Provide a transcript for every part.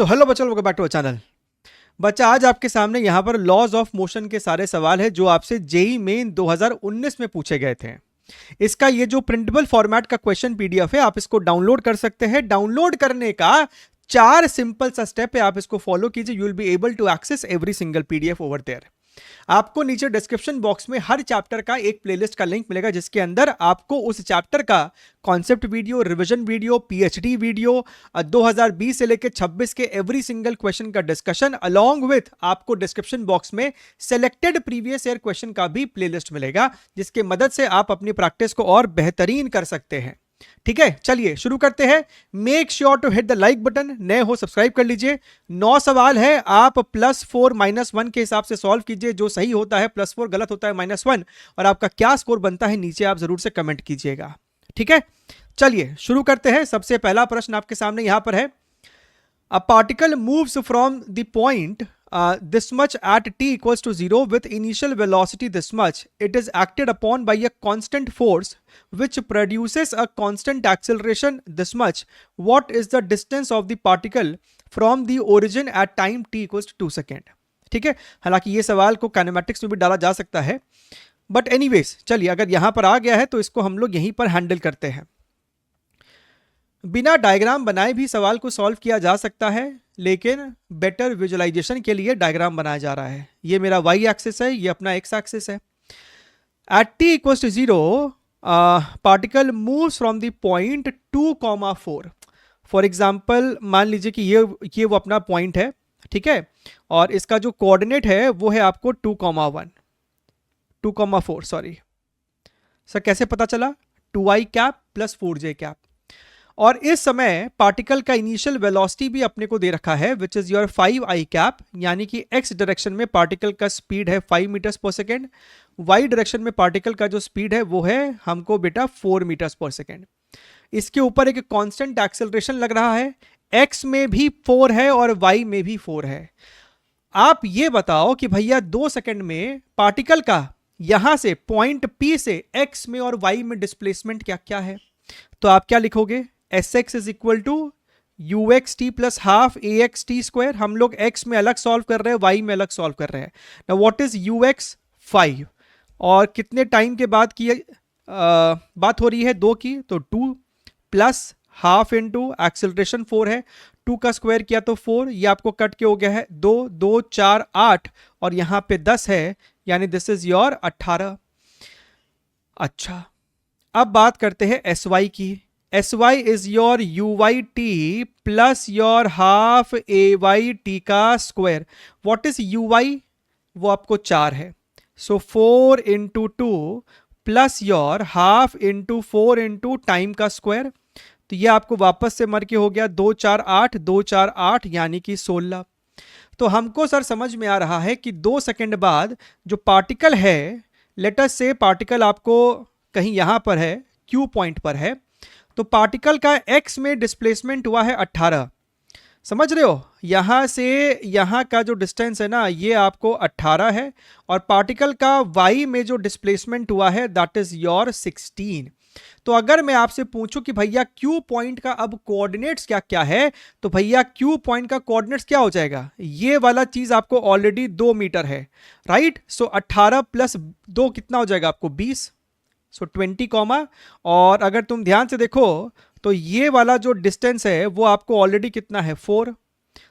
सो hello बच्चों, welcome back to our channel. बच्चा आज आपके सामने यहाँ पर लॉज ऑफ मोशन के सारे सवाल है जो आपसे जेई मेन 2019 में पूछे गए थे। इसका ये जो प्रिंटेबल फॉर्मेट का क्वेश्चन पीडीएफ है, आप इसको डाउनलोड कर सकते हैं। डाउनलोड करने का 4 सिंपल सा स्टेप है, आप इसको फॉलो कीजिए। You will be able to access every single PDF over there. आपको नीचे डिस्क्रिप्शन बॉक्स में हर चैप्टर का एक प्लेलिस्ट का लिंक मिलेगा, जिसके अंदर आपको उस चैप्टर का concept video, revision video, PhD video, 2020 से लेकर 26 के एवरी सिंगल क्वेश्चन का डिस्कशन, अलोंग विथ आपको डिस्क्रिप्शन बॉक्स में सिलेक्टेड प्रीवियस ईयर क्वेश्चन का भी प्लेलिस्ट मिलेगा, जिसके मदद से आप अपनी प्रैक्टिस को और बेहतरीन कर सकते हैं। ठीक है, चलिए शुरू करते हैं। Make sure to hit the like button, नए हो सब्सक्राइब कर लीजिए। 9 सवाल है, आप +4 -1 के हिसाब से सॉल्व कीजिए। जो सही होता है +4, गलत होता है -1, और आपका क्या स्कोर बनता है नीचे आप जरूर से कमेंट कीजिएगा। ठीक है, चलिए शुरू करते हैं। सबसे पहला प्रश्न आपके सामने यहां पर है, a particle moves from the point this much at t equals to 0 with initial velocity this much. It is acted upon by a constant force which produces a constant acceleration this much. What is the distance of the particle from the origin at time t equals to 2 second? ठीक है, हालांकि ये सवाल को kinematics में भी डाला जा सकता है, बट एनीवेज चलिए, अगर यहां पर आ गया है तो इसको हम लोग यहीं पर हैंडल करते हैं। बिना डायग्राम बनाए भी सवाल को सॉल्व किया जा सकता है, लेकिन बेटर विजुअलाइजेशन के लिए डायग्राम बनाया जा रहा है। ये मेरा वाई एक्सिस है, ये अपना एक्स एक्सिस है। At t equals to 0 particle moves from the point 2,4। For example मान लीजिए कि ये वो अपना पॉइंट है, ठीक है, और इसका जो कोऑर्डिनेट है वो है आपको 2,4 सॉरी सर, कैसे पता चला? 2i cap plus 4j cap. और इस समय पार्टिकल का इनिशियल वेलोसिटी भी अपने को दे रखा है, विच इज योर 5i कैप, यानी कि x डायरेक्शन में पार्टिकल का स्पीड है 5 मीटर्स पर सेकेंड, y डायरेक्शन में पार्टिकल का जो स्पीड है वो है हमको बेटा 4 मीटर्स पर सेकेंड। इसके ऊपर एक कांस्टेंट एक्सेलरेशन लग रहा है, x में भी 4 है और y में भी 4 है। आप ये बताओ कि भैया 2 सेकेंड में पार्टिकल का यहां से पॉइंट P से x में और y में डिस्प्लेसमेंट क्या क्या है? तो आप क्या लिखोगे? Sx is equal to uxt plus half axt square. हम लोग x में अलग सॉल्व कर रहे हैं, y में अलग सॉल्व कर रहे हैं। Now what is ux? 5। और कितने टाइम के बाद की बात हो रही है? 2 की, तो 2 प्लस हाफ इंटू एक्सेलरेशन 4 है, 2 का स्क्वायर किया तो 4, ये आपको कट के हो गया है 2 2 4 8, और यहां पे 10 है, यानी दिस इज योर 18। अच्छा, अब बात करते हैं sy की। sy is your uyt plus your half ayt का स्क्वायर। What is uy? वो आपको 4 है, सो 4 into 2 plus your half into 4 into time का स्क्वायर। तो ये आपको वापस से मर के हो गया 2 4 8 2 4 8, यानी कि 16। तो हमको सर समझ में आ रहा है कि 2 सेकंड बाद जो पार्टिकल है, लेट अस से पार्टिकल आपको कहीं यहां पर है, Q पॉइंट पर है, तो पार्टिकल का x में डिस्प्लेसमेंट हुआ है 18। समझ रहे हो? यहां से यहां का जो डिस्टेंस है ना, ये आपको 18 है, और पार्टिकल का y में जो डिस्प्लेसमेंट हुआ है दैट इज योर 16। तो अगर मैं आपसे पूछूं कि भैया Q पॉइंट का अब कोऑर्डिनेट्स क्या क्या है, तो भैया Q पॉइंट का कोऑर्डिनेट्स क्या हो जाएगा? ये वाला चीज आपको ऑलरेडी 2 मीटर है, राइट? सो 18 प्लस 2 कितना हो जाएगा आपको? 20, सो 20, और अगर तुम ध्यान से देखो तो ये वाला जो डिस्टेंस है वो आपको ऑलरेडी कितना है? 4,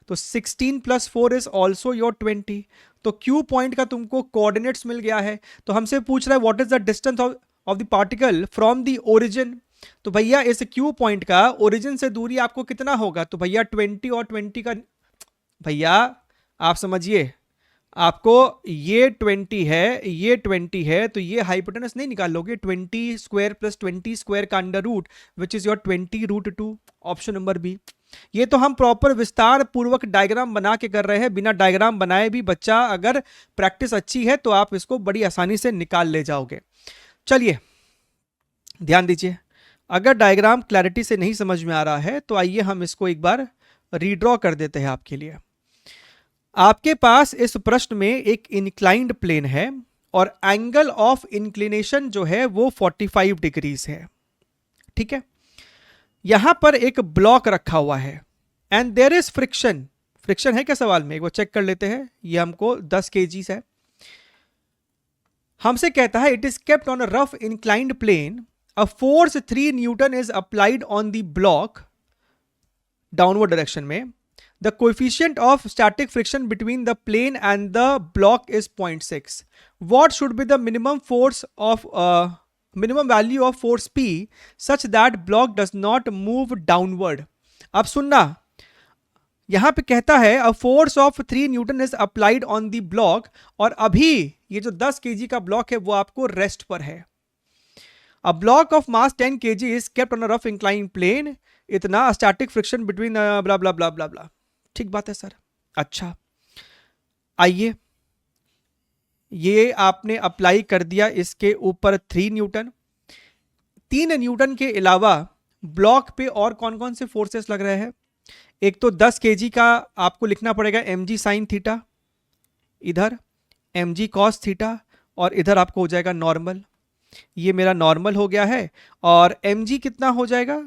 तो 16 प्लस 4 इज ऑल्सो योर 20। तो Q पॉइंट का तुमको कोऑर्डिनेट्स मिल गया है। तो हमसे पूछ रहा है what is the distance of the particle from the origin. तो भैया इस Q पॉइंट का ओरिजिन से दूरी आपको कितना होगा? तो भैया 20 और 20 का, भैया आप समझिए, आपको ये 20 है, ये 20 है, तो ये हाइपोटेनस नहीं निकाल लोगे? 20 स्क्वायर प्लस 20 स्क्वायर का under root, which is your 20 root 2, option number B. ये तो हम प्रॉपर विस्तार पूर्वक डायग्राम बना के कर रहे हैं, बिना डायग्राम बनाए भी बच्चा अगर प्रैक्टिस अच्छी है तो आप इसको बड़ी आसानी से निकाल ले जाओगे। चलिए ध्यान दीजिए, अगर डायग्राम क्लैरिटी से नहीं समझ में आ रहा है तो आइए हम इसको एक बार रीड्रॉ कर देते हैं आपके लिए। आपके पास इस प्रश्न में एक इंक्लाइंड प्लेन है और एंगल ऑफ इंक्लिनेशन जो है वो 45 डिग्रीज है, ठीक है। यहां पर एक ब्लॉक रखा हुआ है and there is friction friction है क्या सवाल में, एक बार चेक कर लेते हैं। ये हमको 10 kg है। हमसे कहता है it is kept on a rough inclined plane, a force 3 newton is applied on the block downward direction में, the coefficient of static friction between the plane and the block is 0.6. What should be the minimum force of minimum value of force P such that block does not move downward. अब सुनना, यहां पे कहता है a force of 3 newton is applied on the block, और अभी ये जो 10 kg का ब्लॉक है वो आपको रेस्ट पर है। A block of mass 10 kg is kept on a rough incline plane, इतना static friction between blah blah blah blah blah. ठीक बात है सर। अच्छा, आइए, ये आपने अप्लाई कर दिया इसके ऊपर 3 न्यूटन। 3 न्यूटन के अलावा ब्लॉक पे और कौन कौन से फोर्सेस लग रहे हैं? एक तो 10 kg का आपको लिखना पड़ेगा mg साइन थीटा, इधर mg कॉस थीटा, और इधर आपको हो जाएगा नॉर्मल। ये मेरा नॉर्मल हो गया है। और mg कितना हो जाएगा?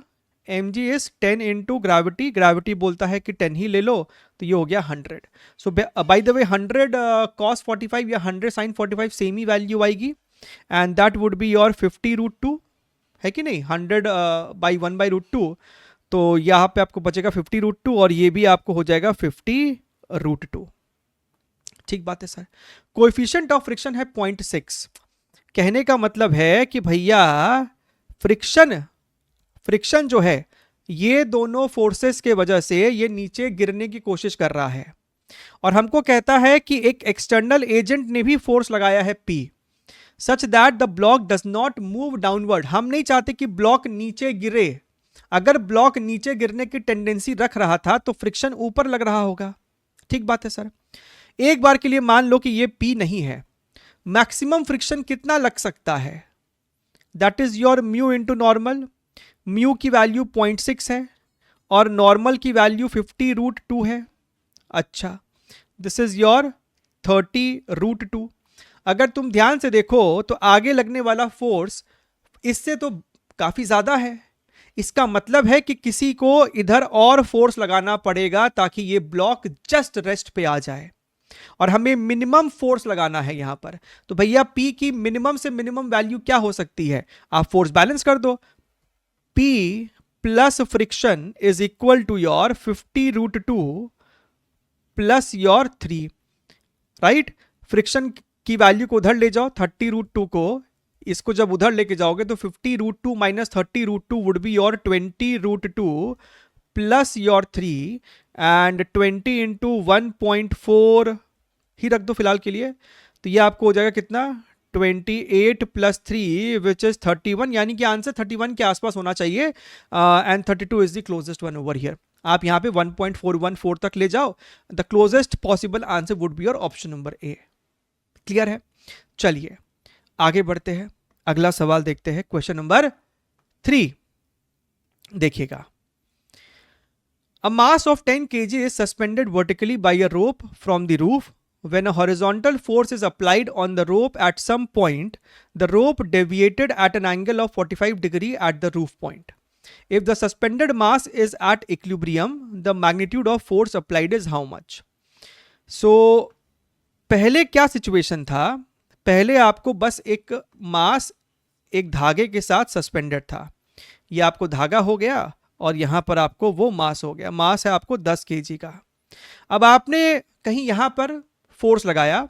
mg is 10 into gravity, gravity बोलता है कि 10 ही ले लो, तो ये हो गया 100। सो बाय द वे 100 cos 45 या 100 sin 45 सेम ही वैल्यू आएगी, and that would be your 50√2, है कि नहीं? 100 बाई 1/√2, तो यहाँ पे आपको बचेगा 50√2, और ये भी आपको हो जाएगा 50√2। ठीक बात है सर। कोएफिशिएंट ऑफ फ्रिक्शन है 0.6। कहने का मतलब है कि भैया फ्रिक्शन जो है ये दोनों फोर्सेस के वजह से ये नीचे गिरने की कोशिश कर रहा है, और हमको कहता है कि एक एक्सटर्नल एजेंट ने भी फोर्स लगाया है P such that the block does not move downward. हम नहीं चाहते कि ब्लॉक नीचे गिरे। अगर ब्लॉक नीचे गिरने की टेंडेंसी रख रहा था तो फ्रिक्शन ऊपर लग रहा होगा। ठीक बात है सर। एक बार के लिए मान लो कि ये P नहीं है, मैक्सिमम फ्रिक्शन कितना लग सकता है? That is your mu into normal. Mu की वैल्यू 0.6 है और नॉर्मल की वैल्यू 50√2 है। अच्छा, दिस इज योर 30√2। अगर तुम ध्यान से देखो तो आगे लगने वाला फोर्स इससे तो काफी ज्यादा है। इसका मतलब है कि किसी को इधर और फोर्स लगाना पड़ेगा ताकि ये ब्लॉक जस्ट रेस्ट पे आ जाए, और हमें मिनिमम फोर्स लगाना है यहां पर। तो भैया P की मिनिमम से मिनिमम वैल्यू क्या हो सकती है? आप फोर्स बैलेंस कर दो। P plus friction is equal to your 50√2 plus your 3, right? Friction की वैल्यू को उधर ले जाओ, 30√2 को, इसको जब उधर लेके जाओगे तो 50√2 minus 30√2 would be your 20√2 plus your 3, and 20 into 1.4 ही रख दो फिलहाल के लिए, तो ये आपको हो जाएगा कितना? 28 प्लस 3 विच इज 31, यानी कि आंसर 31 के आसपास होना चाहिए, and 32 is the closest one over here. आप यहाँ पे 1.414 तक ले जाओ, the closest possible answer would be your option number A. Clear है? चलिए आगे बढ़ते हैं, अगला सवाल देखते हैं, क्वेश्चन नंबर 3 देखिएगा। A mass of 10 kg is suspended vertically by a rope from the roof. When a horizontal force is applied on the rope at some point, the rope deviated at an angle of 45 degrees at the roof point. If the suspended mass is at equilibrium, the magnitude of force applied is how much? So, पहले क्या situation था? पहले आपको बस एक मास एक धागे के साथ सस्पेंडेड था, ये आपको धागा हो गया और यहां पर आपको वो मास हो गया। मास है आपको 10 kg का। अब आपने कहीं यहां पर फोर्स लगाया,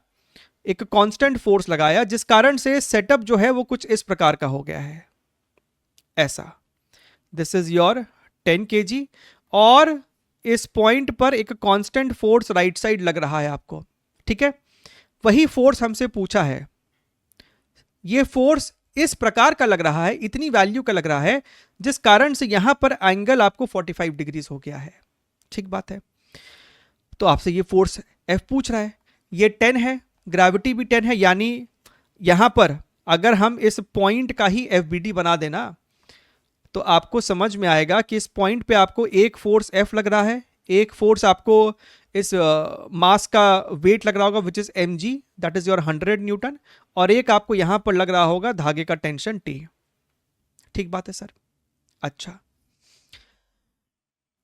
एक कांस्टेंट फोर्स लगाया, जिस कारण से सेटअप जो है वो कुछ इस प्रकार का हो गया है, ऐसा। दिस इज योर 10 kg, और इस पॉइंट पर एक कांस्टेंट फोर्स राइट साइड लग रहा है आपको। ठीक है, वही फोर्स हमसे पूछा है। ये फोर्स इस प्रकार का लग रहा है, इतनी वैल्यू का लग रहा है, जिस कारण से यहां पर एंगल आपको 45 डिग्रीज हो गया है। ठीक बात है। तो आपसे ये फोर्स F पूछ रहा है, ये 10 है, ग्रेविटी भी 10 है, यानी यहां पर अगर हम इस पॉइंट का ही FBD बना देना तो आपको समझ में आएगा कि इस पॉइंट पे आपको एक फोर्स F लग रहा है, एक फोर्स आपको इस मास का वेट लग रहा होगा which is mg, that is your 100 Newton, और एक आपको यहां पर लग रहा होगा धागे का टेंशन T। ठीक बात है सर। अच्छा,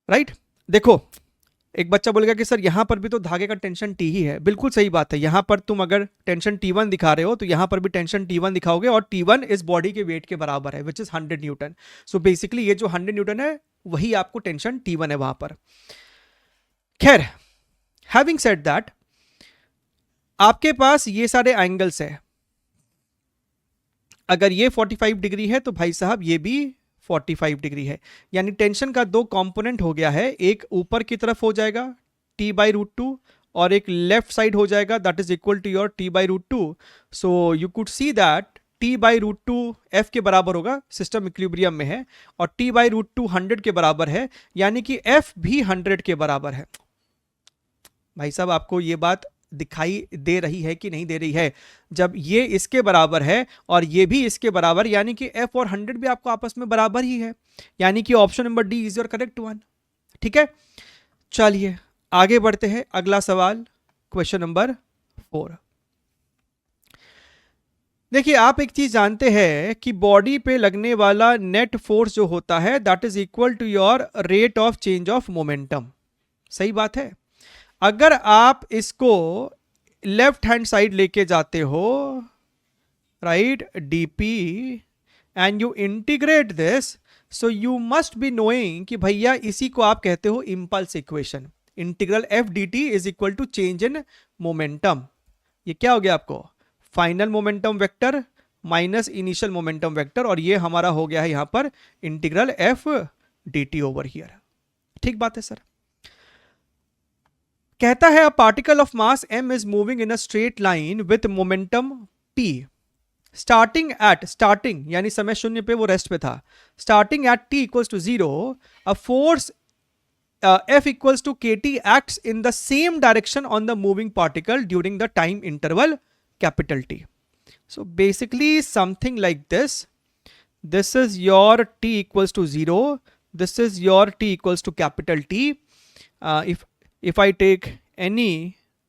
राइट। देखो एक बच्चा बोलेगा कि सर यहाँ पर भी तो धागे का टेंशन टी ही है। बिल्कुल सही बात है, यहाँ पर तुम अगर टेंशन T1 दिखा रहे हो तो यहाँ पर भी टेंशन T1 दिखाओगे और T1 इस बॉडी के वेट के बराबर है which is 100 Newton. So basically ये जो 100 न्यूटन है वही आपको टेंशन T1 है वहां पर। खैर, हैविंग सेड दैट, आपके पास ये सारे एंगल्स है। अगर ये 45 डिग्री है तो भाई साहब ये भी 45 डिग्री है, यानी टेंशन का दो कंपोनेंट हो गया है, एक ऊपर की तरफ हो जाएगा T/√2 और एक लेफ्ट साइड हो जाएगा that is equal to your T/√2। So you could see that T/√2 F के बराबर होगा, सिस्टम इक्विलिब्रियम में है, और T/√2 100 के बराबर है, यानी कि F भी 100 के बराबर है। भाई साहब आपको ये बात दिखाई दे रही है कि नहीं दे रही है? जब ये इसके बराबर है और ये भी इसके बराबर, यानी कि F और 100 भी आपको आपस में बराबर ही है, यानी कि option number D is your correct one. ठीक है, चलिए आगे बढ़ते हैं। अगला सवाल, क्वेश्चन नंबर 4। देखिए, आप एक चीज जानते हैं कि बॉडी पे लगने वाला नेट फोर्स जो होता है that is equal to your rate of change of momentum. सही बात है। अगर आप इसको लेफ्ट हैंड साइड लेके जाते हो, right, dp, and you integrate this, so you must be knowing कि भैया इसी को आप कहते हो impulse equation. Integral F d t is equal to change in momentum. ये क्या हो गया आपको? Final momentum vector minus initial momentum vector, और ये हमारा हो गया है यहां पर integral F d t over here. ठीक बात है सर। कहता है a particle of mass m is moving in a straight line with momentum p starting यानी समय शून्य पे वो रेस्ट पे था, starting at t equals to 0, a force F equals to kT acts in the same direction on the moving particle during the time interval capital T. So basically something like this. This is your t equals to 0. This is your t equals to capital T. If I take any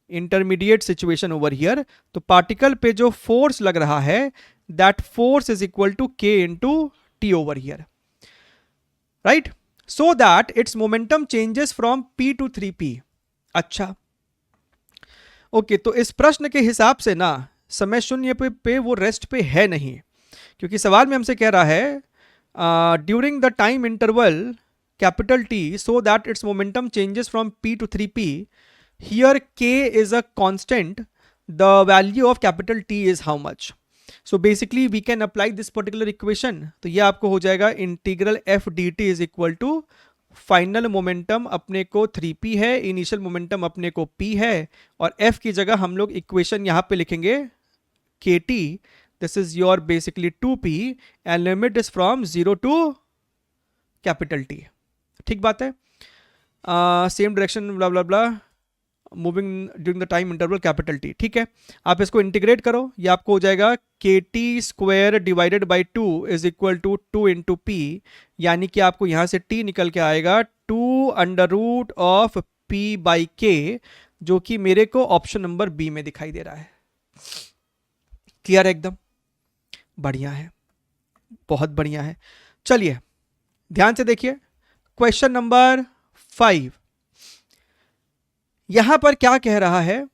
intermediate situation over here, तो particle पे जो force लग रहा है that force is equal to k into t over here, right? So that its momentum changes from p to 3p. अच्छा, okay, तो इस प्रश्न के हिसाब से ना समय शून्य पे वो रेस्ट पे है नहीं, क्योंकि सवाल में हमसे कह रहा है during the time interval capital T so that it's momentum changes from p to 3p. Here k is a constant. The value of capital T is how much? So basically we can apply this particular equation. तो ये आपको हो जाएगा integral F d t is equal to final momentum अपने को 3p है, initial momentum अपने को p है, और f की जगह हम लोग इक्वेशन यहाँ पे लिखेंगे kt. This is your basically 2p and limit is from 0 to capital T. ठीक बात है। Same direction blah blah blah moving during the time interval capital T। ठीक है, आप इसको इंटीग्रेट करो, ये आपको हो जाएगा kt square divided by 2 is equal to 2 into p, यानी कि आपको यहां से t निकल के आएगा 2 under root of p by k, जो कि मेरे को ऑप्शन नंबर बी में दिखाई दे रहा है। क्लियर है? एकदम बढ़िया है, बहुत बढ़िया है। चलिए ध्यान से देखिए क्वेश्चन नंबर 5। यहां पर क्या कह रहा है,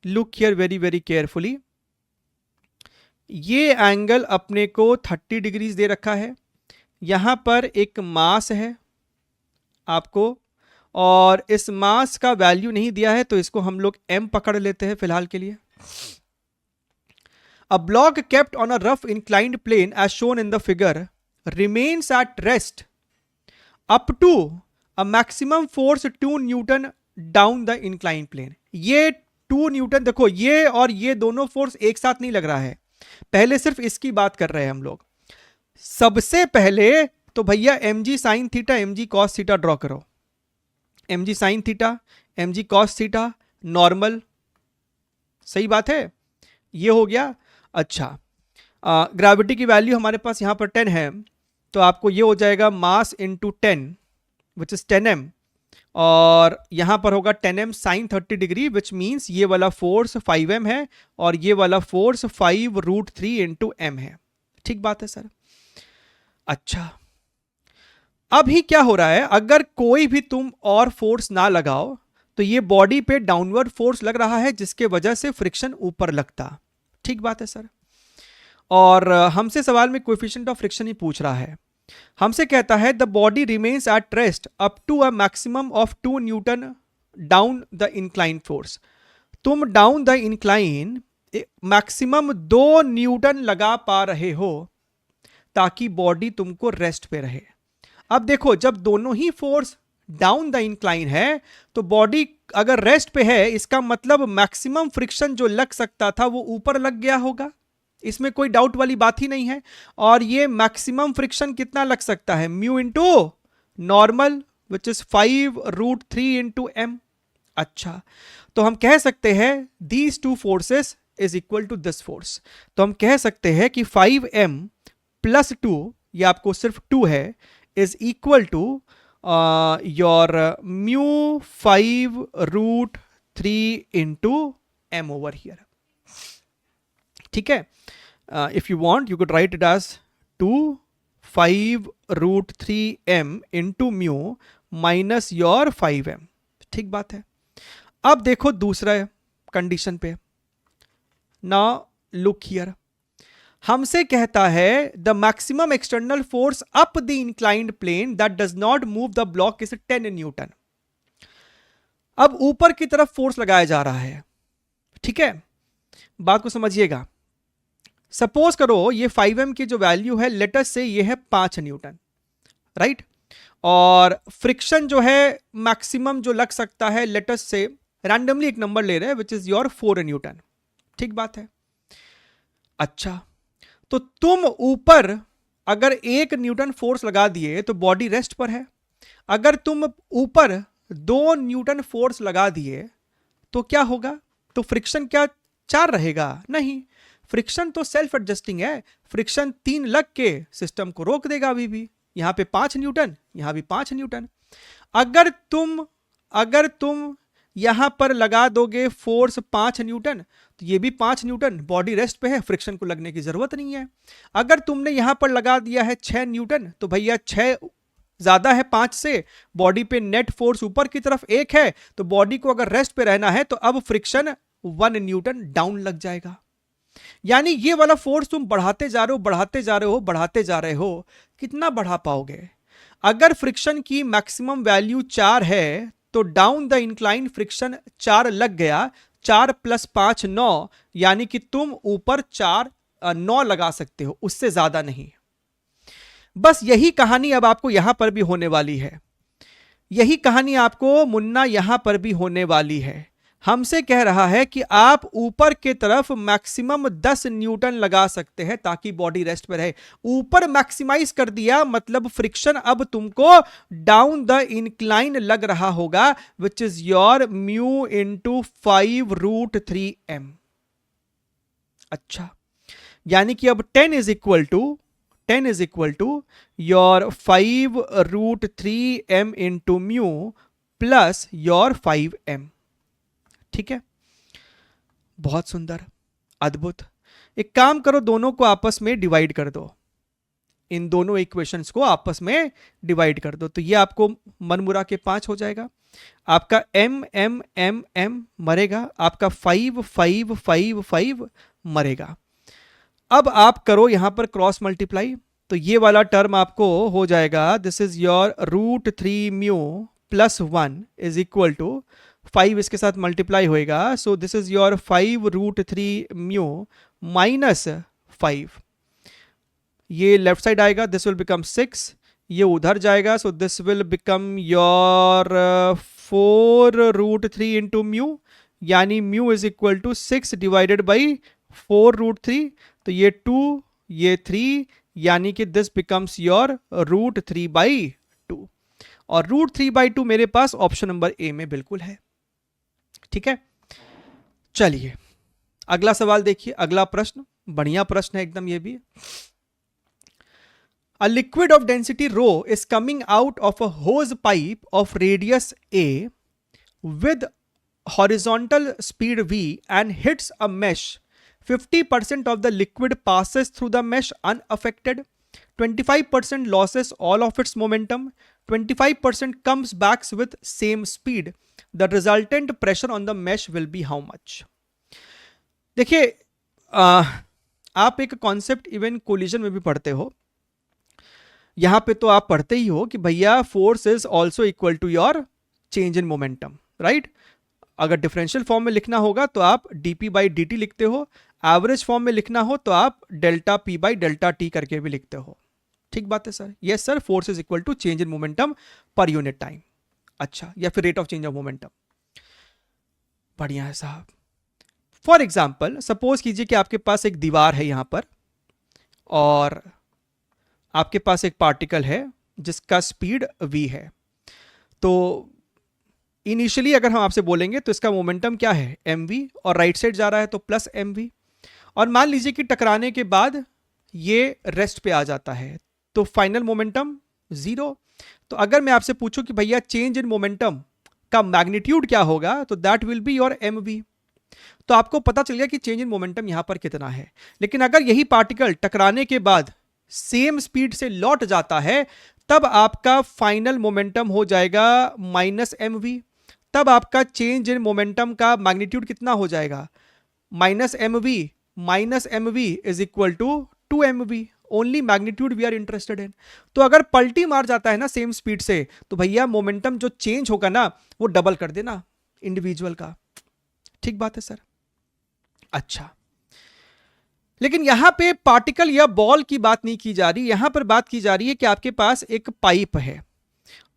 look here very very carefully. ये एंगल अपने को 30 डिग्रीज दे रखा है, यहां पर एक मास है आपको, और इस मास का वैल्यू नहीं दिया है तो इसको हम लोग m पकड़ लेते हैं फिलहाल के लिए। A block kept on a rough inclined plane as shown in the figure remains at rest up to a maximum force 2 newton down the incline plane. ये 2 न्यूटन, देखो ये और ये दोनों फोर्स एक साथ नहीं लग रहा है, पहले सिर्फ इसकी बात कर रहे हैं हम लोग। सबसे पहले तो भैया mg sine theta mg cos theta draw करो। mg sine theta mg cos theta normal, सही बात है, ये हो गया। अच्छा, ग्रेविटी की वैल्यू हमारे पास यहां पर 10 है, तो आपको ये हो जाएगा mass into 10 which is 10m, और यहां पर होगा 10m sign 30 degree, which means ये वाला फोर्स 5m है और ये वाला फोर्स 5√3 इंटू m है। ठीक बात है सर। अच्छा, अभी क्या हो रहा है, अगर कोई भी तुम और फोर्स ना लगाओ तो ये बॉडी पे डाउनवर्ड फोर्स लग रहा है, जिसके वजह से फ्रिक्शन ऊपर लगता। ठीक बात है सर। और हमसे सवाल में कोएफिशिएंट ऑफ फ्रिक्शन ही पूछ रहा है। हमसे कहता है the body remains at rest up to a maximum of 2 newton down the incline force. तुम down the incline maximum 2 newton लगा पा रहे हो ताकि बॉडी तुमको रेस्ट पे रहे। अब देखो, जब दोनों ही फोर्स डाउन द इंक्लाइन है तो बॉडी अगर रेस्ट पे है, इसका मतलब मैक्सिमम फ्रिक्शन जो लग सकता था वो ऊपर लग गया होगा, इसमें कोई डाउट वाली बात ही नहीं है। और ये मैक्सिमम फ्रिक्शन कितना लग सकता है, mu into normal which is 5√3 into m. अच्छा, तो हम कह सकते हैं these two forces is equal to this force. तो हम कह सकते हैं कि 5m प्लस 2, ये आपको सिर्फ 2 है, is equal to your mu 5√3 into m over here. ठीक है, if you want you could write it as 2 5√3m into mu minus your 5m। ठीक बात है। अब देखो दूसरा कंडीशन पे, नाउ लुक हियर। हमसे कहता है the maximum external force up the inclined plane that does not move the block is 10 newton. अब ऊपर की तरफ फोर्स लगाया जा रहा है। ठीक है, बात को समझिएगा। सपोज करो ये 5m की जो वैल्यू है, लेटस से ये है 5 न्यूटन, राइट। और फ्रिक्शन जो है मैक्सिमम जो लग सकता है, लेटस से रैंडमली एक नंबर ले रहे हैं विच इज योर 4 न्यूटन। ठीक बात है। अच्छा, तो तुम ऊपर अगर 1 न्यूटन फोर्स लगा दिए तो बॉडी रेस्ट पर है। अगर तुम ऊपर 2 न्यूटन फोर्स लगा दिए तो क्या होगा, तो फ्रिक्शन क्या 4 रहेगा? नहीं, फ्रिक्शन तो सेल्फ एडजस्टिंग है। फ्रिक्शन 3 लग के सिस्टम को रोक देगा। अभी भी यहां पे 5 न्यूटन, यहां भी 5 न्यूटन। अगर तुम यहां पर लगा दोगे फोर्स 5 न्यूटन तो ये भी 5 न्यूटन, बॉडी रेस्ट पे है, फ्रिक्शन को लगने की जरूरत नहीं है। अगर तुमने यहां पर लगा दिया है 6 न्यूटन तो भैया 6 ज्यादा है 5 से, बॉडी पे नेट फोर्स ऊपर की तरफ 1 है, तो बॉडी को अगर रेस्ट पे रहना है तो अब फ्रिक्शन 1 न्यूटन डाउन लग जाएगा। यानी ये वाला फोर्स तुम बढ़ाते जा रहे हो, बढ़ाते जा रहे हो, बढ़ाते जा रहे हो, कितना बढ़ा पाओगे? अगर फ्रिक्शन की मैक्सिमम वैल्यू 4 है तो डाउन द इंक्लाइन फ्रिक्शन 4 लग गया। 4 + 5 9, यानी कि तुम ऊपर 9 लगा सकते हो, उससे ज्यादा नहीं। बस यही कहानी अब आपको यहां पर भी होने वाली है। यही कहानी आपको मुन्ना यहां पर भी होने वाली है। हमसे कह रहा है कि आप ऊपर के तरफ मैक्सिमम 10 न्यूटन लगा सकते हैं ताकि बॉडी रेस्ट पे रहे। ऊपर मैक्सिमाइज कर दिया, मतलब फ्रिक्शन अब तुमको डाउन द इंक्लाइन लग रहा होगा which is your mu into 5√3m। अच्छा, यानी कि अब 10 is equal to your 5√3m into mu plus your 5m। ठीक है, बहुत सुंदर, अद्भुत। एक काम करो, दोनों को आपस में डिवाइड कर दो, इन दोनों इक्वेशंस को आपस में डिवाइड कर दो, तो ये आपको मनमुरा के 5 हो जाएगा। आपका m मरेगा, आपका 5 मरेगा। अब आप करो यहां पर क्रॉस मल्टीप्लाई, तो ये वाला टर्म आपको हो जाएगा, this is your √3m plus 1 is equal to 5 इसके साथ मल्टीप्लाई होएगा, so this is your 5√3m minus 5। ये लेफ्ट साइड आएगा, दिस विल बिकम 6, ये उधर जाएगा, so this will become your 4√3 into mu, यानी mu is equal to 6 divided by 4√3, तो ये 2 ये 3, यानी कि दिस बिकम्स योर √3/2, और √3/2 मेरे पास ऑप्शन नंबर ए में बिल्कुल है। ठीक है, चलिए अगला सवाल देखिए, अगला प्रश्न बढ़िया प्रश्न है एकदम। ये भी, a liquid of density rho is coming out of a hose pipe of radius a with horizontal speed v and hits a mesh. 50% of the liquid passes through the mesh unaffected. 25% loses all of its momentum, 25% comes back with same speed. The resultant pressure on the mesh will be how much? देखिए, आप एक concept even collision में भी पढ़ते हो, यहां पे तो आप पढ़ते ही हो कि भैया force is also equal to your change in momentum, right? अगर डिफरेंशियल फॉर्म में लिखना होगा तो आप dp बाई dt लिखते हो, एवरेज फॉर्म में लिखना हो तो आप delta p by delta t करके भी लिखते हो। ठीक बात है sir? Yes sir, force is equal to change in momentum per unit time. अच्छा, या फिर rate of change of momentum. बढ़िया है साहब। फॉर एग्जाम्पल सपोज कीजिए कि आपके पास एक दीवार है यहां पर, और आपके पास एक पार्टिकल है जिसका स्पीड v है। तो इनिशियली अगर हम आपसे बोलेंगे तो इसका मोमेंटम क्या है, mv, और राइट साइड जा रहा है तो प्लस mv, और मान लीजिए कि टकराने के बाद ये रेस्ट पे आ जाता है तो फाइनल मोमेंटम 0। तो अगर मैं आपसे पूछूं कि भैया चेंज इन मोमेंटम का मैग्नीट्यूड क्या होगा, तो that will be your mv। तो आपको पता चल गया कि चेंज इन मोमेंटम यहां पर कितना है। लेकिन अगर यही पार्टिकल टकराने के बाद सेम स्पीड से लौट जाता है, तब आपका फाइनल मोमेंटम हो जाएगा माइनस mv। तब आपका चेंज इन मोमेंटम का मैग्नीट्यूड कितना हो जाएगा, minus mv is equal to 2mv। Only magnitude we are interested in. तो अगर पलटी मार जाता है ना सेम स्पीड से, तो भैया मोमेंटम जो चेंज होगा ना वो डबल कर देना इंडिविजुअल का। ठीक बात है सर? अच्छा, लेकिन यहां पे पार्टिकल या बॉल की बात नहीं की जा रही, यहां पर बात की जा रही है कि आपके पास एक पाइप है।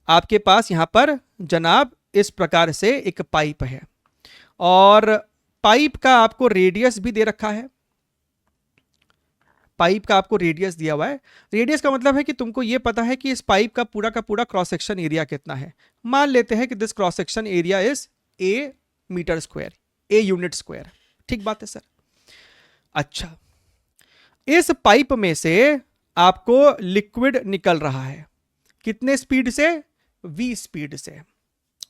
आपके पास यहां पर जनाब इस प्रकार से एक पाइप है, और पाइप का आपको रेडियस भी दे रखा है। पाइप का आपको रेडियस दिया हुआ है। रेडियस का मतलब है कि तुमको यह पता है कि इस पाइप का पूरा क्रॉस सेक्शन एरिया कितना है। मान लेते हैं कि this cross section area is a meter square, a unit square. ठीक बात है सर? अच्छा, इस पाइप में से आपको लिक्विड निकल रहा है, कितने स्पीड से, v स्पीड से।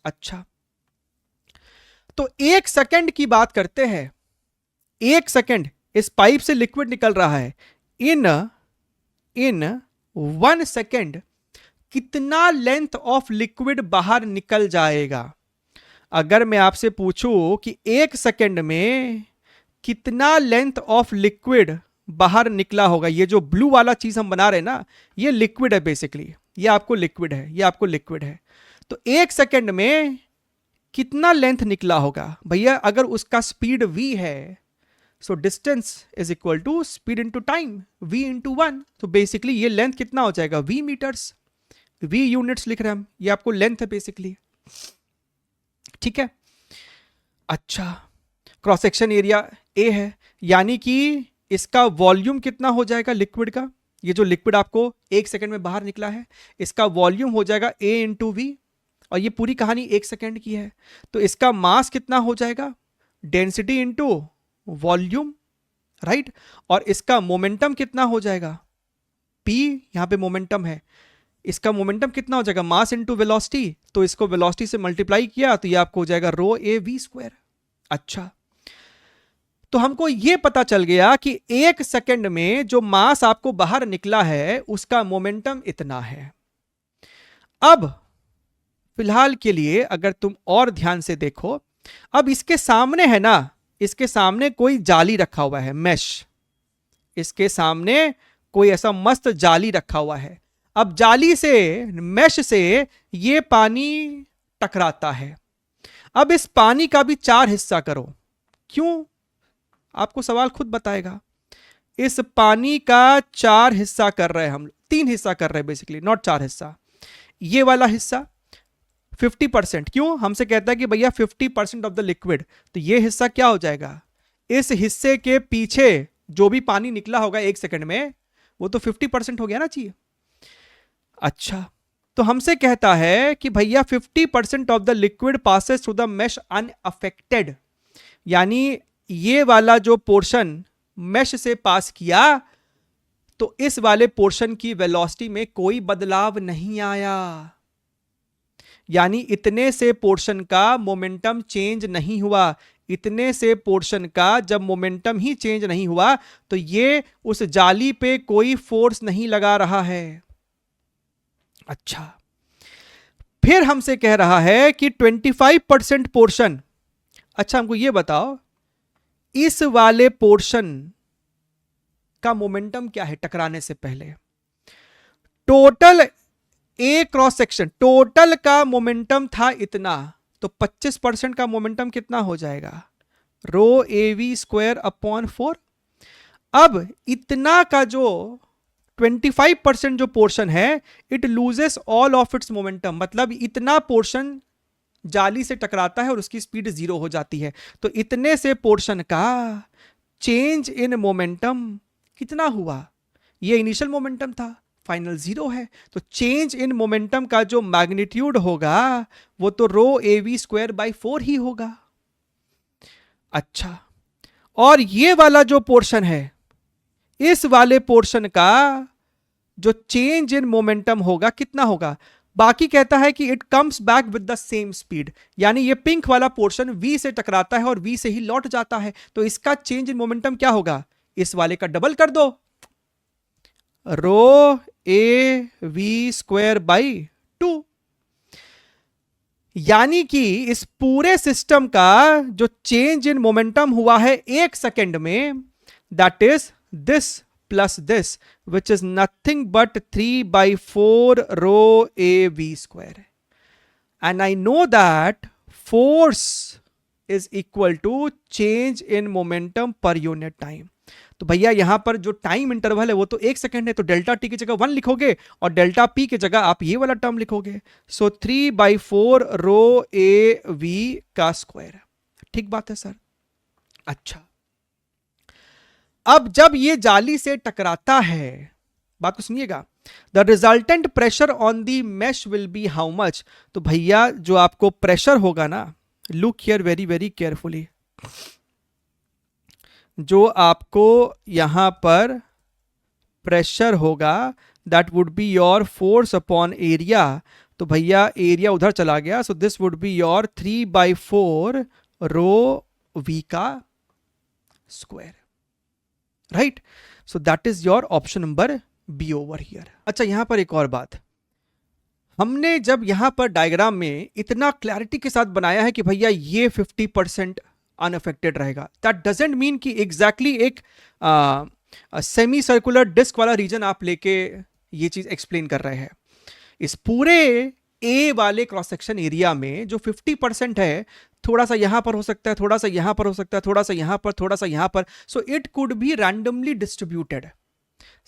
अच्छा, तो 1 सेकंड की बात करते हैं। 1 सेकंड इस पाइप से लिक्विड निकल रहा है। इन 1 सेकंड कितना लेंथ ऑफ लिक्विड बाहर निकल जाएगा? अगर मैं आपसे पूछूं कि 1 सेकंड में कितना लेंथ ऑफ लिक्विड बाहर निकला होगा, ये जो ब्लू वाला चीज हम बना रहे हैं ना, ये लिक्विड है बेसिकली, ये आपको लिक्विड है, ये आपको लिक्विड है। तो 1 सेकंड में कितना लेंथ निकला होगा भैया? अगर उसका स्पीड v है, so distance is equal to speed into time, v into 1। तो बेसिकली ये लेंथ कितना हो जाएगा, v मीटर्स, v यूनिट्स लिख रहे हैं हम, ये आपको लेंथ है बेसिकली। ठीक है? अच्छा, क्रॉस सेक्शन एरिया a है, यानी कि इसका वॉल्यूम कितना हो जाएगा लिक्विड का? ये जो लिक्विड आपको 1 सेकंड में बाहर निकला है, इसका वॉल्यूम हो जाएगा a इंटू वी, और ये पूरी कहानी 1 सेकंड की है। तो इसका मास कितना हो जाएगा, डेंसिटी इंटू वॉल्यूम, राइट? और इसका मोमेंटम कितना हो जाएगा, p, यहां पे मोमेंटम है, इसका मोमेंटम कितना हो जाएगा, मास इंटू वेलोसिटी। तो इसको वेलोसिटी से मल्टीप्लाई किया तो ये आपको हो जाएगा रो a v स्क्वायर। अच्छा, तो हमको ये पता चल गया कि 1 सेकंड में जो मास आपको बाहर निकला है उसका मोमेंटम इतना है। अब फिलहाल के लिए अगर तुम और ध्यान से देखो, अब इसके सामने है ना, इसके सामने कोई जाली रखा हुआ है, मैश, इसके सामने कोई ऐसा मस्त जाली रखा हुआ है। अब जाली से, मैश से ये पानी टकराता है। अब इस पानी का भी 4 हिस्सा करो। क्यों? आपको सवाल खुद बताएगा। इस पानी का 4 हिस्सा कर रहे हैं हम, 3 हिस्सा कर रहे हैं बेसिकली, नॉट 4 हिस्सा। ये वाला हिस्सा 50%, क्यों? हमसे कहता है कि भैया 50% ऑफ द लिक्विड, तो ये हिस्सा क्या हो जाएगा, इस हिस्से के पीछे जो भी पानी निकला होगा 1 सेकंड में, वो तो 50% हो गया ना चाहिए। अच्छा, तो हमसे कहता है कि भैया 50% of the liquid passes through the mash unaffected, यानी ये वाला जो पोर्शन मैश से पास किया तो इस वाले पोर्शन की वेलोसिटी में कोई बदलाव नहीं आया। यानी इतने से पोर्शन का मोमेंटम चेंज नहीं हुआ। इतने से पोर्शन का जब मोमेंटम ही चेंज नहीं हुआ तो ये उस जाली पे कोई फोर्स नहीं लगा रहा है। अच्छा, फिर हमसे कह रहा है कि 25% पोर्शन। अच्छा, हमको ये बताओ इस वाले पोर्शन का मोमेंटम क्या है टकराने से पहले? Total A cross section, total का मोमेंटम था इतना, तो 25% का मोमेंटम कितना हो जाएगा? रो ए वी स्क्वायर अपॉन 4। अब इतना का जो 25% जो पोर्शन है, it loses all of its momentum, मतलब इतना पोर्शन जाली से टकराता है और उसकी स्पीड 0 हो जाती है। तो इतने से पोर्शन का चेंज इन मोमेंटम कितना हुआ? ये इनिशियल मोमेंटम था, फाइनल 0 है, तो चेंज इन मोमेंटम का जो मैग्नीट्यूड होगा वो तो रो ए वी स्क्वायर बाई 4 ही होगा। अच्छा, और ये वाला जो पोर्शन है, इस वाले पोर्शन का जो चेंज इन मोमेंटम होगा कितना होगा? बाकी कहता है कि it comes back with the same speed, यानी ये पिंक वाला पोर्शन v से टकराता है और v से ही लौट जाता है, तो इसका चेंज इन मोमेंटम क्या होगा? इस वाले का डबल कर दो, रो ए वी स्क्वायर बाई 2। यानी कि इस पूरे सिस्टम का जो चेंज इन मोमेंटम हुआ है 1 सेकेंड में, that is this plus this, which is nothing but 3/4 rho A v square. And I know that force is equal to change in momentum per unit time. तो भैया यहां पर जो time interval है वो तो 1 सेकेंड है, तो डेल्टा टी की जगह 1 लिखोगे और डेल्टा पी की जगह आप ये वाला टर्म लिखोगे। सो 3/4 रो ए वी का स्क्वायर। ठीक बात है सर? अच्छा, अब जब ये जाली से टकराता है, बात को सुनिएगा, the resultant pressure on the mesh will be how much? तो भैया जो आपको प्रेशर होगा ना, look here very very carefully, जो आपको यहां पर प्रेशर होगा that would be your force upon area. तो भैया एरिया उधर चला गया, so this would be your 3/4 rho V का square, right? So that is your option number B over here. अच्छा, यहां पर एक और बात, हमने जब यहां पर डायग्राम में इतना क्लैरिटी के साथ बनाया है कि भैया ये 50% अनअफेक्टेड रहेगा, दैट डजेंट मीन कि एग्जैक्टली एक सेमी सर्कुलर डिस्क वाला रीजन आप लेके ये चीज एक्सप्लेन कर रहे हैं। इस पूरे ए वाले क्रॉस सेक्शन एरिया में जो 50% है, थोड़ा सा यहां पर हो सकता है, थोड़ा सा यहां पर हो सकता है, थोड़ा सा यहां पर, थोड़ा सा यहां पर, so it could be randomly distributed.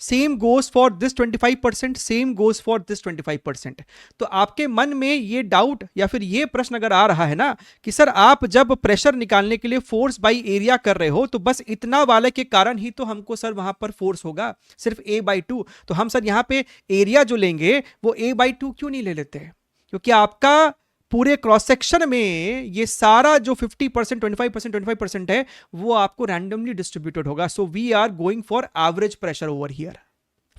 Same goes for this 25%, same goes for this 25%। तो आपके मन में ये डाउट या फिर ये प्रश्न अगर आ रहा है ना कि सर आप जब प्रेशर निकालने के लिए फोर्स बाई एरिया कर रहे हो तो बस इतना वाले के कारण ही तो हमको सर वहां पर फोर्स होगा, सिर्फ a/2, तो हम सर यहां पे एरिया जो लेंगे वो a/2 क्यों नहीं ले लेते? क्योंकि आपका पूरे क्रॉस सेक्शन में ये सारा जो 50%, 25% है वो आपको रैंडमली डिस्ट्रीब्यूटेड होगा। So we are going for average pressure over here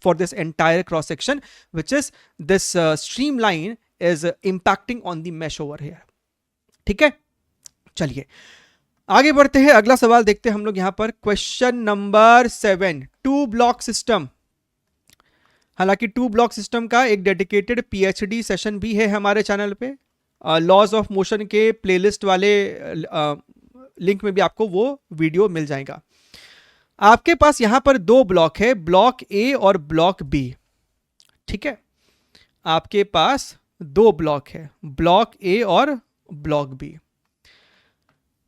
for this entire cross section, which is this stream line is impacting on the mesh over here. ठीक है, चलिए आगे बढ़ते हैं, अगला सवाल देखते हैं हम लोग यहां पर। Question number 7, 2 block system. हालांकि 2 ब्लॉक सिस्टम का एक डेडिकेटेड पीएचडी सेशन भी है हमारे चैनल पे, लॉज ऑफ मोशन के प्लेलिस्ट वाले लिंक में भी आपको वो वीडियो मिल जाएगा। आपके पास यहां पर 2 ब्लॉक है, ब्लॉक ए और ब्लॉक बी। ठीक है, आपके पास 2 ब्लॉक है, ब्लॉक ए और ब्लॉक बी।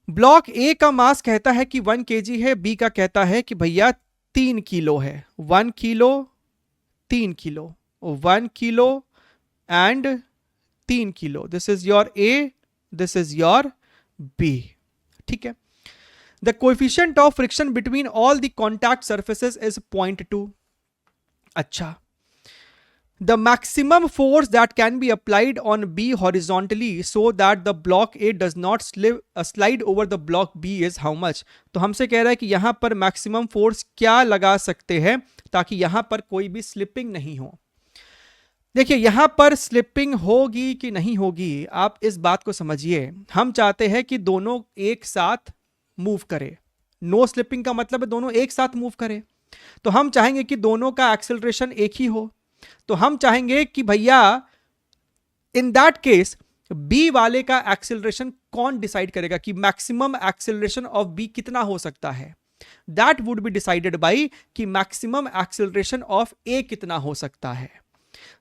ब्लॉक ए का मास कहता है कि 1 kg है, बी का कहता है कि भैया 3 किलो है। 1 kilo, 3 kilo, 1 kilo and 3 kilo. This is your A, this is your B. ठीक है, the coefficient of friction between all the contact surfaces is 0.2। अच्छा, the maximum force that can be applied on B horizontally so that the block A does not slide over the block B is how much? तो हमसे कह रहा है कि यहां पर maximum force क्या लगा सकते हैं ताकि यहां पर कोई भी स्लिपिंग नहीं हो। देखिए यहां पर स्लिपिंग होगी कि नहीं होगी, आप इस बात को समझिए। हम चाहते हैं कि दोनों एक साथ मूव करें। नो स्लिपिंग का मतलब है दोनों एक साथ मूव करें। तो हम चाहेंगे कि दोनों का एक्सेलरेशन एक ही हो। तो हम चाहेंगे कि भैया इन दैट केस बी वाले का एक्सेलरेशन कौन डिसाइड करेगा कि मैक्सिमम एक्सेलरेशन ऑफ बी कितना हो सकता है। That would be decided by कि मैक्सिमम एक्सेलरेशन ऑफ ए कितना हो सकता है।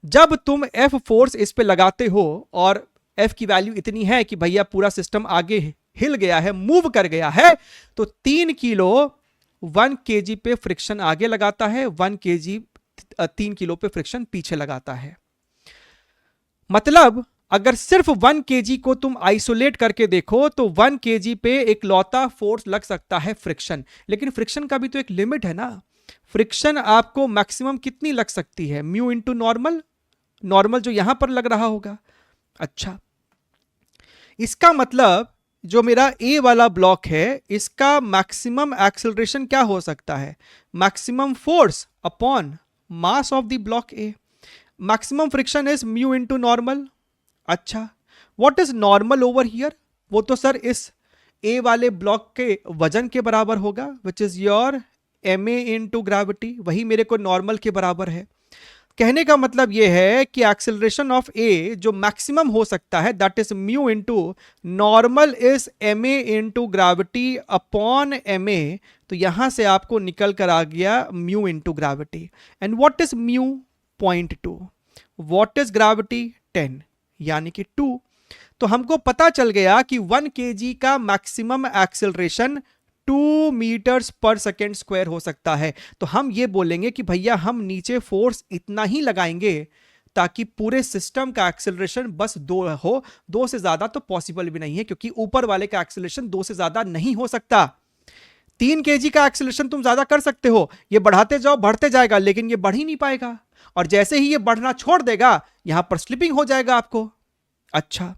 जब तुम एफ फोर्स इस पे लगाते हो और एफ की वैल्यू इतनी है कि भैया पूरा सिस्टम आगे हिल गया है, मूव कर गया है, तो 3 किलो 1 kg पे फ्रिक्शन आगे लगाता है, 1 kg 3 किलो पे फ्रिक्शन पीछे लगाता है। मतलब अगर सिर्फ 1 kg को तुम आइसोलेट करके देखो तो 1 kg पे एक लौता फोर्स लग सकता है फ्रिक्शन, लेकिन फ्रिक्शन का भी तो एक लिमिट है ना। फ्रिक्शन आपको मैक्सिमम कितनी लग सकती है, म्यू इंटू नॉर्मल, नॉर्मल जो यहां पर लग रहा होगा। अच्छा, इसका मतलब जो मेरा ए वाला ब्लॉक है इसका मैक्सिमम एक्सेलरेशन क्या हो सकता है, maximum force upon mass of the block A. Maximum friction is mu into normal. अच्छा, what is normal over here, वो तो सर इस ए वाले ब्लॉक के वजन के बराबर होगा, which is your m A into gravity, वही मेरे को नॉर्मल के बराबर है। कहने का मतलब यह है कि एक्सेलरेशन ऑफ ए जो मैक्सिमम हो सकता है that is mu into normal is m A into gravity upon m A. तो यहां से आपको निकल कर आ गया mu into gravity. And what is mu, 0.2, what is gravity 10 यानी कि 2। तो हमको पता चल गया कि 1 kg का मैक्सिमम एक्सेलरेशन 2 मीटर्स पर सेकेंड स्क्वायर हो सकता है। तो हम ये बोलेंगे कि भैया हम नीचे फोर्स इतना ही लगाएंगे ताकि पूरे सिस्टम का एक्सेलरेशन बस 2 हो, 2 से ज्यादा तो पॉसिबल भी नहीं है क्योंकि ऊपर वाले का एक्सेलरेशन 2 से ज्यादा नहीं हो सकता। 3 kg का एक्सेलरेशन तुम ज्यादा कर सकते हो, ये बढ़ाते जाओ बढ़ते जाएगा, लेकिन ये बढ़ ही नहीं पाएगा। और जैसे ही ये बढ़ना छोड़ देगा यहां पर स्लिपिंग हो जाएगा आपको। अच्छा,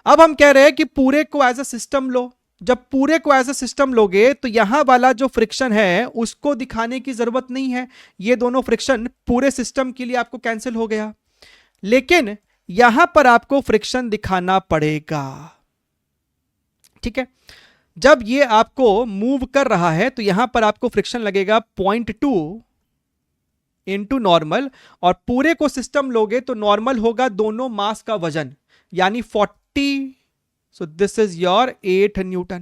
अब हम कह रहे हैं कि पूरे को एज अ सिस्टम लो। जब पूरे को एज अ सिस्टम लोगे तो यहां वाला जो फ्रिक्शन है उसको दिखाने की जरूरत नहीं है, ये दोनों फ्रिक्शन पूरे सिस्टम के लिए आपको कैंसिल हो गया। लेकिन यहां पर आपको फ्रिक्शन दिखाना पड़ेगा, ठीक है। जब ये आपको मूव कर रहा है तो यहां पर आपको फ्रिक्शन लगेगा 0.2 इंटू नॉर्मल, और पूरे को सिस्टम लोगे तो नॉर्मल होगा दोनों मास का वजन यानी 40। So this is your 8 Newton.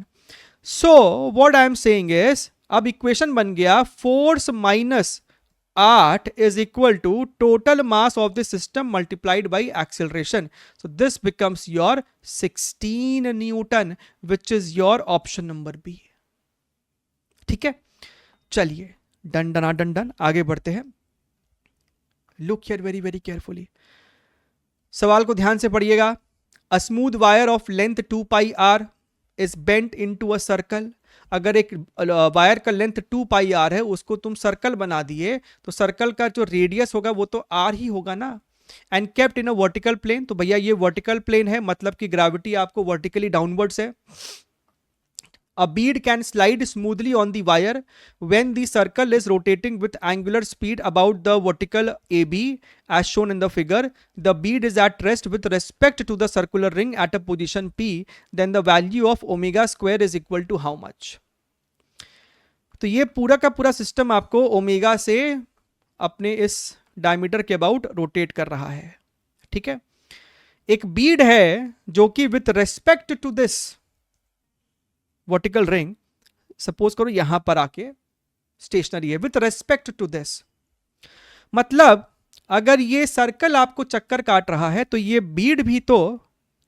So what I am saying is, अब इक्वेशन बन गया force minus 8 is equal to total mass of the system multiplied by acceleration. So this becomes your 16 Newton, which is your option number B. ठीक है, चलिए done डना done done आगे बढ़ते हैं। Look here very very carefully, सवाल को ध्यान से पढ़िएगा। A smooth wire of length 2 pi r is bent into a circle. अगर एक वायर का लेंथ 2 pi r है उसको तुम सर्कल बना दिए तो सर्कल का जो रेडियस होगा वो तो r ही होगा ना। And kept in a vertical plane, तो भैया ये वर्टिकल प्लेन है मतलब कि ग्रेविटी आपको वर्टिकली डाउनवर्ड्स है। A bead can slide smoothly on the wire when the circle is rotating with angular speed about the vertical AB as shown in the figure. The bead is at rest with respect to the circular ring at a position P. Then the value of omega square is equal to how much? तो ये पूरा का पूरा system आपको omega से अपने इस diameter के अबाउट रोटेट कर रहा है, ठीक है। एक बीड है जो कि with respect to this vertical ring, suppose करो यहां पर आके स्टेशनरी है विथ रेस्पेक्ट टू दिस। मतलब अगर ये सर्कल आपको चक्कर काट रहा है तो ये बीड भी तो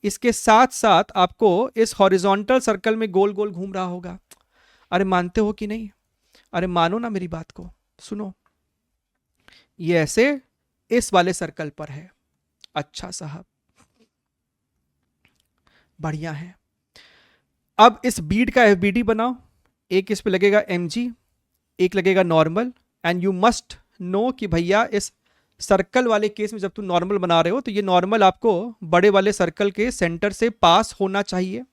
इसके साथ साथ आपको इस हॉरिजॉन्टल सर्कल में गोल गोल घूम रहा होगा। अरे मानते हो कि नहीं, अरे मानो ना मेरी बात को, सुनो। ये ऐसे इस वाले सर्कल पर है। अच्छा साहब, बढ़िया है। अब इस बीड का एफबीडी बनाओ, एक इस पे लगेगा mg, एक लगेगा normal. And you must know कि भैया इस सर्कल वाले केस में जब तुम नॉर्मल बना रहे हो तो ये नॉर्मल आपको बड़े वाले सर्कल के सेंटर से पास होना चाहिए।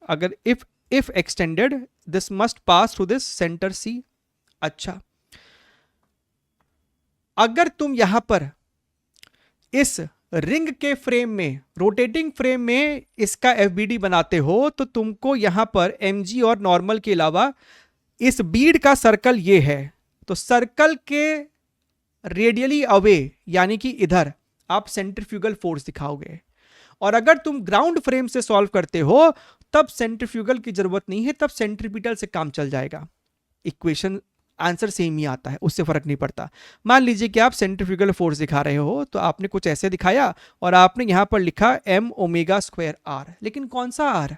अगर if extended this must pass through this centre C. अच्छा, अगर तुम यहां पर इस रिंग के फ्रेम में, रोटेटिंग फ्रेम में इसका एफबीडी बनाते हो तो तुमको यहां पर एमजी और नॉर्मल के अलावा इस बीड का सर्कल ये है, तो सर्कल के रेडियली अवे यानी कि इधर आप सेंट्रीफ्यूगल फोर्स दिखाओगे। और अगर तुम ग्राउंड फ्रेम से सॉल्व करते हो तब सेंट्रीफ्यूगल की जरूरत नहीं है, तब सेंट्रीपिटल से काम चल जाएगा, इक्वेशन आंसर सेम ही आता है, उससे फर्क नहीं पड़ता। मान लीजिए कि आप सेंट्रीफ्यूगल फोर्स दिखा रहे हो तो आपने कुछ ऐसे दिखाया और आपने यहां पर लिखा m ओमेगा स्क्वायर आर, लेकिन कौन सा आर?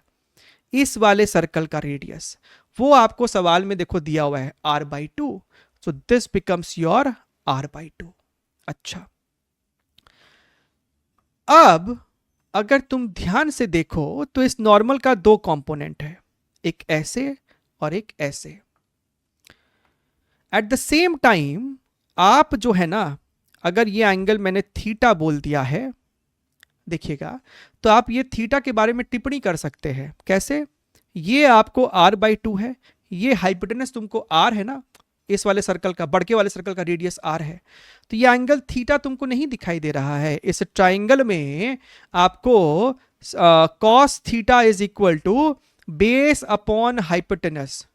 इस वाले सर्कल का रेडियस, वो आपको सवाल में देखो दिया हुआ है r/2, so this becomes your r/2। अच्छा, अब अगर तुम ध्यान से देखो तो इस नॉर्मल का दो कंपोनेंट है, एक ऐसे और एक ऐसे। एट द सेम टाइम आप जो है ना, अगर ये एंगल मैंने थीटा बोल दिया है, देखिएगा, तो आप ये थीटा के बारे में टिप्पणी कर सकते हैं। कैसे? ये आपको r/2 है, ये हाइपोटेनस तुमको r है ना, इस वाले सर्कल का, बड़के वाले सर्कल का रेडियस r है, तो ये एंगल थीटा तुमको नहीं दिखाई दे रहा है। इस ट्राइंगल में आपको cos theta is equal to base upon hypotenuse,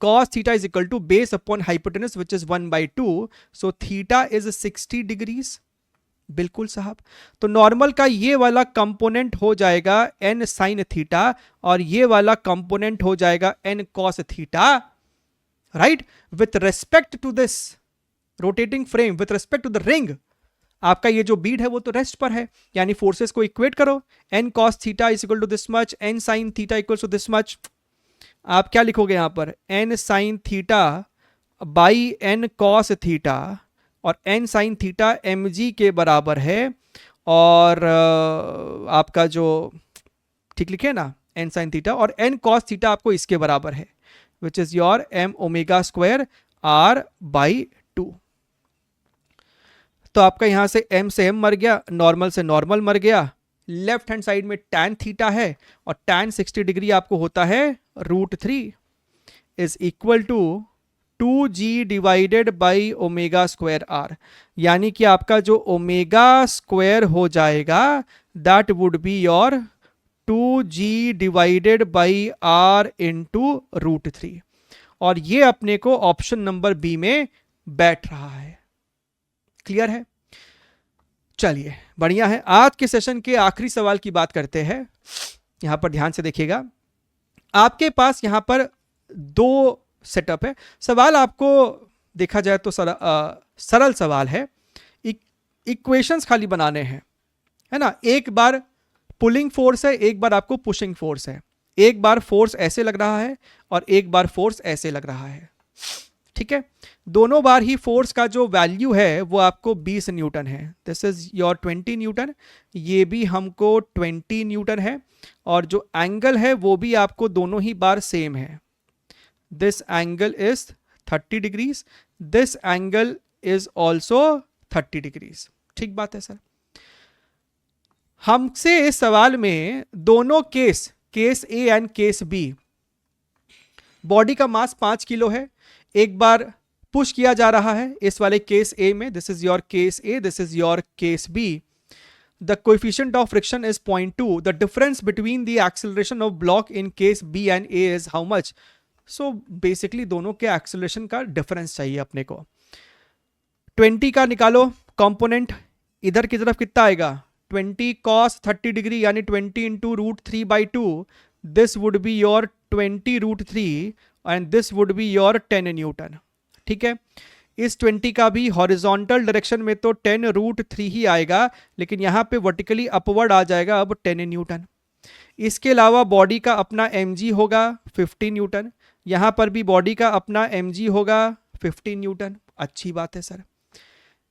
cos theta is equal to base upon hypotenuse which is 1/2, so theta is 60 degrees। बिल्कुल साहब, तो नॉर्मल का ये वाला कंपोनेंट हो जाएगा n sin थीटा और ये वाला कंपोनेंट हो जाएगा n cos theta, right, with respect to this rotating frame, with respect to the ring. आपका ये जो बीड है वो तो रेस्ट पर है, यानी फोर्सेस को इक्वेट करो, n cos theta is equal to this much, n sin theta equal to this much. आप क्या लिखोगे यहां पर? n sin theta by n cos theta, और n sin थीटा mg के बराबर है, और आपका जो ठीक लिखे ना n sin थीटा, और n cos थीटा आपको इसके बराबर है, विच is your m omega square r/2। तो आपका यहां से m से m मर गया, नॉर्मल से नॉर्मल मर गया, लेफ्ट हैंड साइड में tan थीटा है और tan 60 डिग्री आपको होता है √3 is equal to 2g divided by omega square r, यानी कि आपका जो ओमेगा स्क्वायर हो जाएगा that would be your 2g divided by r into √3, और ये अपने को ऑप्शन नंबर बी में बैठ रहा है। क्लियर है? चलिए बढ़िया है। आज के सेशन के आखिरी सवाल की बात करते हैं। यहां पर ध्यान से देखिएगा, आपके पास यहां पर दो सेटअप है। सवाल आपको देखा जाए तो सरल सवाल है, इक्वेशंस खाली बनाने हैं, है ना। एक बार पुलिंग फोर्स है, एक बार आपको पुशिंग फोर्स है, एक बार फोर्स ऐसे लग रहा है और एक बार फोर्स ऐसे लग रहा है, ठीक है। दोनों बार ही फोर्स का जो वैल्यू है वो आपको 20 न्यूटन है, दिस इज योर 20 न्यूटन, ये भी हमको 20 न्यूटन है, और जो एंगल है वो भी आपको दोनों ही बार सेम है, this angle is 30 degrees, this angle is also 30 degrees. ठीक बात है सर। हमसे इस सवाल में दोनों case A and case B, body का मास 5 किलो है, एक बार पुश किया जा रहा है इस वाले केस ए में, this is your case A, this is your case B, the coefficient of friction is 0.2, the difference between the acceleration of block in case B and A is how much. So basically दोनों के acceleration का difference चाहिए अपने को। 20 का निकालो component, इधर की तरफ कितना आएगा, 20 cos 30 डिग्री यानी 20 into √3/2, this would be your 20 √3 and this would be your 10 Newton. ठीक है, इस 20 का भी हॉरिजॉन्टल डायरेक्शन में तो 10 √3 ही आएगा, लेकिन यहाँ पे वर्टिकली अपवर्ड आ जाएगा अब 10 न्यूटन। इसके अलावा बॉडी का अपना mg होगा 50 न्यूटन, यहाँ पर भी बॉडी का अपना mg होगा 50 न्यूटन। अच्छी बात है सर।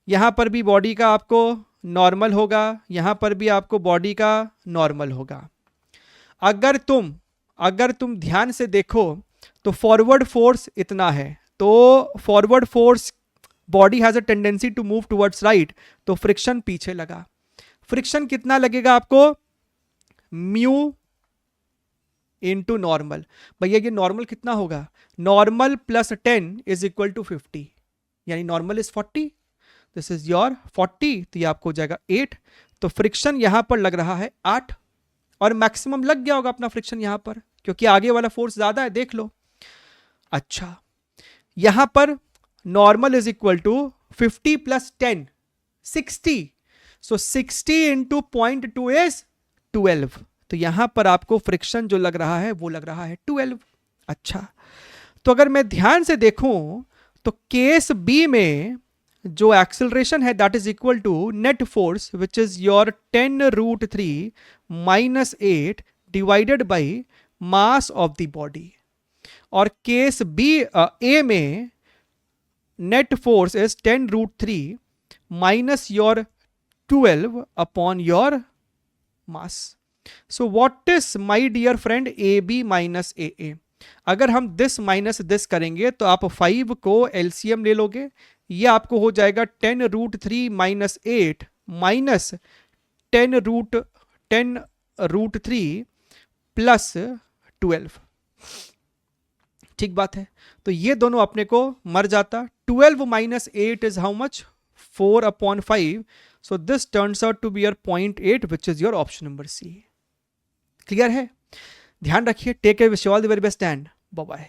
यहाँ पर भी बॉडी का आपको नॉर्मल होगा, यहाँ पर भी आपको बॉडी का नॉर्मल होगा। अगर तुम ध्यान से देखो तो फॉरवर्ड फोर्स इतना है, तो forward force body has a tendency to move towards right, तो फ्रिक्शन पीछे लगा। फ्रिक्शन कितना लगेगा आपको, म्यू इंटू नॉर्मल। भैया ये नॉर्मल कितना होगा, normal plus 10 is equal to 50, यानी normal is 40, this is your 40, तो ये आपको हो जाएगा 8। तो फ्रिक्शन यहां पर लग रहा है 8, और मैक्सिमम लग गया होगा अपना फ्रिक्शन यहां पर, क्योंकि आगे वाला फोर्स ज्यादा है, देख लो। अच्छा, यहां पर normal is equal to 50 plus 10 60, so 60 into 0.2 is 12। तो यहां पर आपको फ्रिक्शन जो लग रहा है वो लग रहा है 12। अच्छा, तो अगर मैं ध्यान से देखूं तो केस बी में जो एक्सेलरेशन है that is equal to net force which is your 10√3 minus 8 divided by mass of the body. और केस बी ए में net force is 10√3 minus your 12 upon your mass. So what is my dear friend A B minus A A? अगर हम this minus this करेंगे तो आप 5 को LCM ले लोगे, ये आपको हो जाएगा 10√3 माइनस 8 माइनस 10√3 प्लस 12। ठीक बात है, तो ये दोनों अपने को मर जाता। 12 minus 8 is how much? 4/5। So this turns out to be your 0.8 which is your option number C. Clear है? ध्यान रखिए। Take care, wish you all the very best and bye bye.